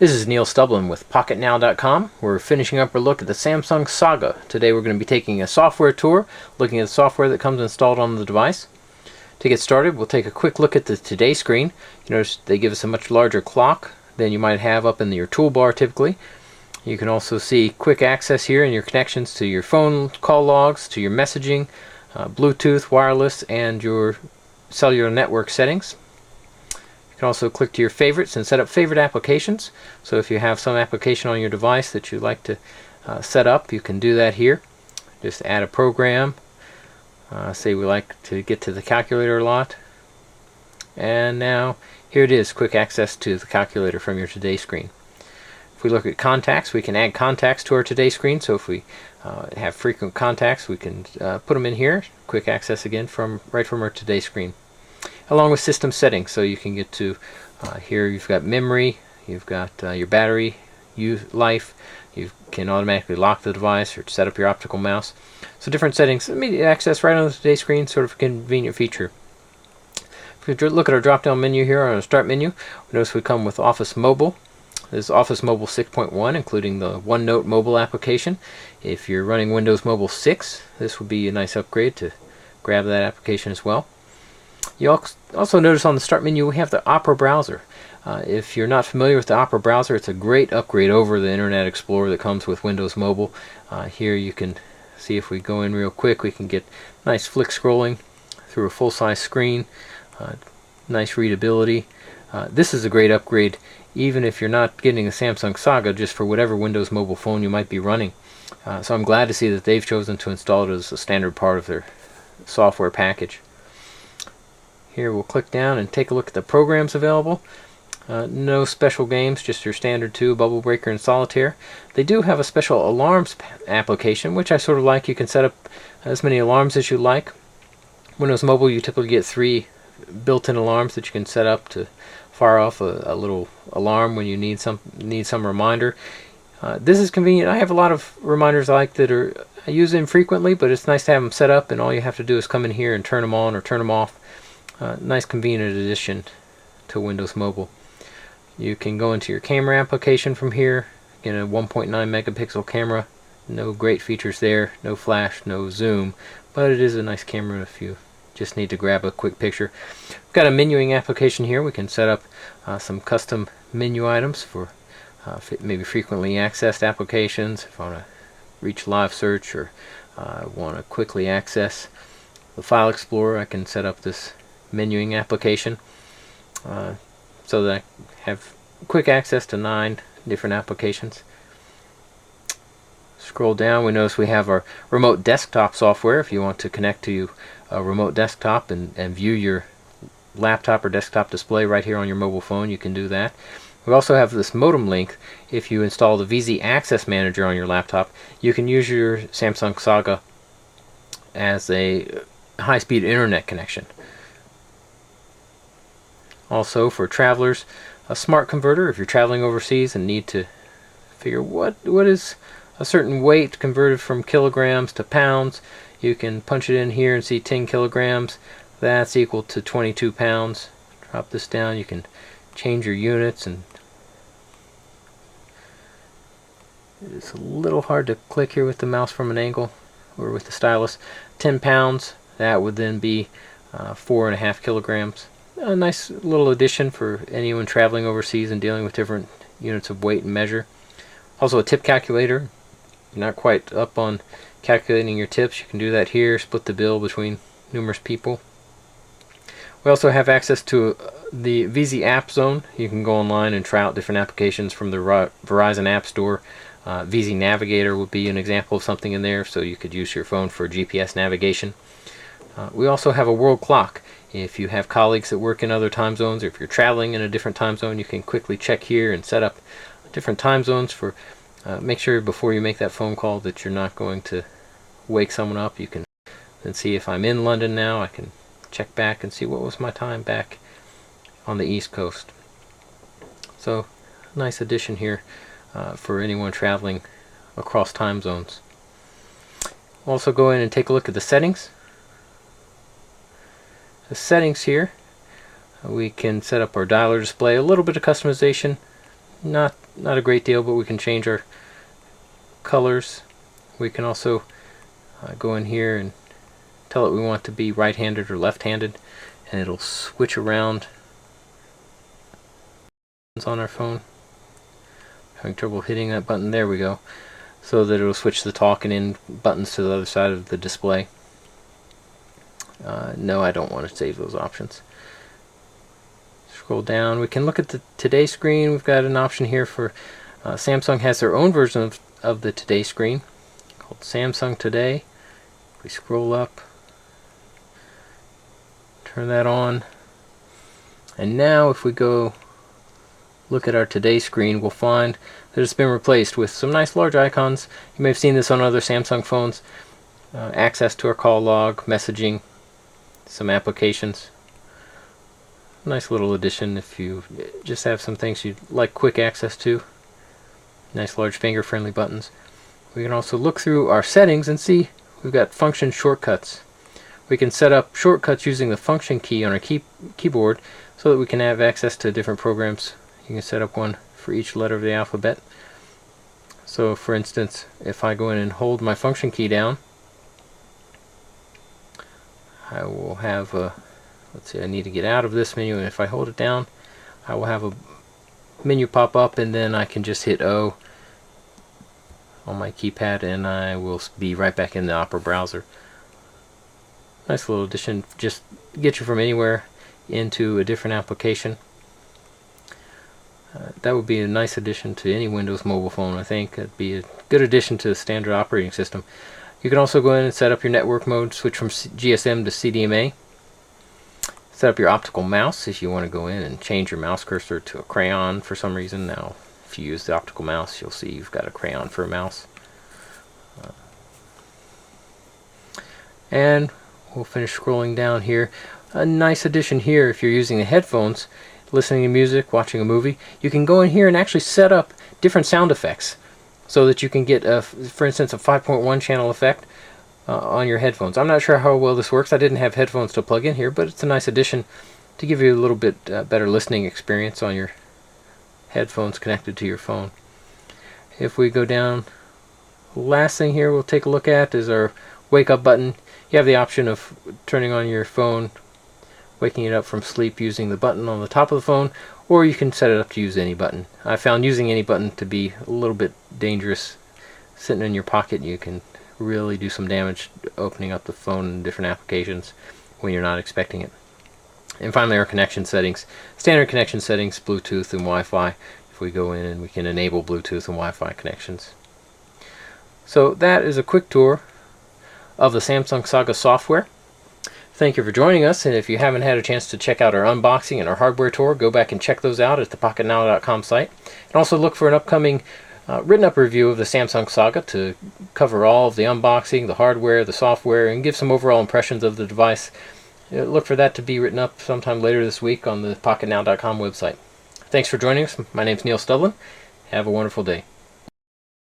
This is Neil Stublin with Pocketnow.com. We're finishing up our look at the Samsung Saga. Today we're going to be taking a software tour, looking at the software that comes installed on the device. To get started, we'll take a quick look at the Today screen. You notice they give us a much larger clock than you might have up in your toolbar typically. You can also see quick access here in your connections to your phone call logs, to your messaging, Bluetooth, wireless, and your cellular network settings. You can also click to your favorites and set up favorite applications. So if you have some application on your device that you'd like to set up, you can do that here. Just add a program. Say we like to get to the calculator a lot. And now here it is, quick access to the calculator from your Today screen. If we look at contacts, we can add contacts to our Today screen. So if we have frequent contacts, we can put them in here. Quick access again right from our Today screen. Along with system settings, so you can get to here you've got memory, you've got your battery life, you can automatically lock the device or set up your optical mouse. So different settings, immediate access right on the Today screen, sort of a convenient feature. If we look at our drop down menu here on our start menu, we notice we come with Office Mobile. This is Office Mobile 6.1, including the OneNote mobile application. If you're running Windows Mobile 6, this would be a nice upgrade to grab that application as well. You also notice on the start menu we have the Opera browser. If you're not familiar with the Opera browser, it's a great upgrade over the Internet Explorer that comes with Windows Mobile. Here you can see, if we go in real quick, we can get nice flick scrolling through a full-size screen, nice readability. This is a great upgrade even if you're not getting a Samsung Saga, just for whatever Windows Mobile phone you might be running. So I'm glad to see that they've chosen to install it as a standard part of their software package. Here we'll click down and take a look at the programs available. No special games, just your standard 2, Bubble Breaker and Solitaire. They do have a special alarms application, which I sort of like. You can set up as many alarms as you like. Windows Mobile, you typically get 3 built-in alarms that you can set up to fire off a little alarm when you need some reminder. This is convenient. I have a lot of reminders I like that I use infrequently, but it's nice to have them set up, and all you have to do is come in here and turn them on or turn them off. Nice convenient addition to Windows Mobile. You can go into your camera application from here. Again, a 1.9 megapixel camera. No great features there, no flash, no zoom, but it is a nice camera if you just need to grab a quick picture. We've got a menuing application here. We can set up some custom menu items for maybe frequently accessed applications. If I want to reach live search or want to quickly access the File Explorer, I can set up this menuing application so that I have quick access to 9 different applications. Scroll down, we notice we have our remote desktop software. If you want to connect to a remote desktop and view your laptop or desktop display right here on your mobile phone, you can do that. We also have this modem link. If you install the VZ Access Manager on your laptop, you can use your Samsung Saga as a high-speed internet connection. Also, for travelers, a smart converter. If you're traveling overseas and need to figure what is a certain weight converted from kilograms to pounds, you can punch it in here and see 10 kilograms. That's equal to 22 pounds. Drop this down. You can change your units, and it's a little hard to click here with the mouse from an angle or with the stylus. 10 pounds, that would then be 4.5 kilograms. A nice little addition for anyone traveling overseas and dealing with different units of weight and measure. Also a tip calculator. You're not quite up on calculating your tips, you can do that here. Split the bill between numerous people. We also have access to the VZ App Zone. You can go online and try out different applications from the Verizon App Store. VZ Navigator would be an example of something in there, so you could use your phone for GPS navigation. We also have a world clock. If you have colleagues that work in other time zones, or if you're traveling in a different time zone, you can quickly check here and set up different time zones for make sure before you make that phone call that you're not going to wake someone up. You can then see if I'm in London now, I can check back and see what was my time back on the East Coast. So, nice addition here for anyone traveling across time zones. Also go in and take a look at the settings. The settings here, we can set up our dialer display, a little bit of customization, Not a great deal, but we can change our colors. We can also go in here and tell it we want to be right-handed or left-handed, and it'll switch around on our phone. Having trouble hitting that button. There we go. So that it'll switch the talk and in buttons to the other side of the display. No, I don't want to save those options. Scroll down. We can look at the Today screen. We've got an option here for Samsung has their own version of the Today screen called Samsung Today. We scroll up, turn that on, and now if we go look at our Today screen, we'll find that it's been replaced with some nice large icons. You may have seen this on other Samsung phones. Access to our call log, messaging, some applications. Nice little addition if you just have some things you'd like quick access to. Nice large finger friendly buttons. We can also look through our settings and see we've got function shortcuts. We can set up shortcuts using the function key on our keyboard so that we can have access to different programs. You can set up one for each letter of the alphabet. So for instance, if I go in and hold my function key down, I will have a, let's see, I need to get out of this menu, and if I hold it down, I will have a menu pop up, and then I can just hit O on my keypad and I will be right back in the Opera browser. Nice little addition, just get you from anywhere into a different application. That would be a nice addition to any Windows mobile phone. I think it'd be a good addition to the standard operating system. You can also go in and set up your network mode, switch from GSM to CDMA. Set up your optical mouse if you want to go in and change your mouse cursor to a crayon for some reason. Now, if you use the optical mouse, you'll see you've got a crayon for a mouse. And we'll finish scrolling down here. A nice addition here if you're using the headphones, listening to music, watching a movie. You can go in here and actually set up different sound effects so that you can get, for instance, a 5.1 channel effect on your headphones. I'm not sure how well this works. I didn't have headphones to plug in here, but it's a nice addition to give you a little bit better listening experience on your headphones connected to your phone. If we go down, last thing here we'll take a look at is our wake up button. You have the option of turning on your phone, waking it up from sleep using the button on the top of the phone, or you can set it up to use any button. I found using any button to be a little bit dangerous. Sitting in your pocket, you can really do some damage opening up the phone in different applications when you're not expecting it. And finally, our connection settings. Standard connection settings, Bluetooth and Wi-Fi. If we go in and we can enable Bluetooth and Wi-Fi connections. So that is a quick tour of the Samsung Saga software. Thank you for joining us, and if you haven't had a chance to check out our unboxing and our hardware tour, go back and check those out at the Pocketnow.com site. And also look for an upcoming written up review of the Samsung Saga to cover all of the unboxing, the hardware, the software, and give some overall impressions of the device. Look for that to be written up sometime later this week on the Pocketnow.com website. Thanks for joining us. My name's Neil Studlin. Have a wonderful day.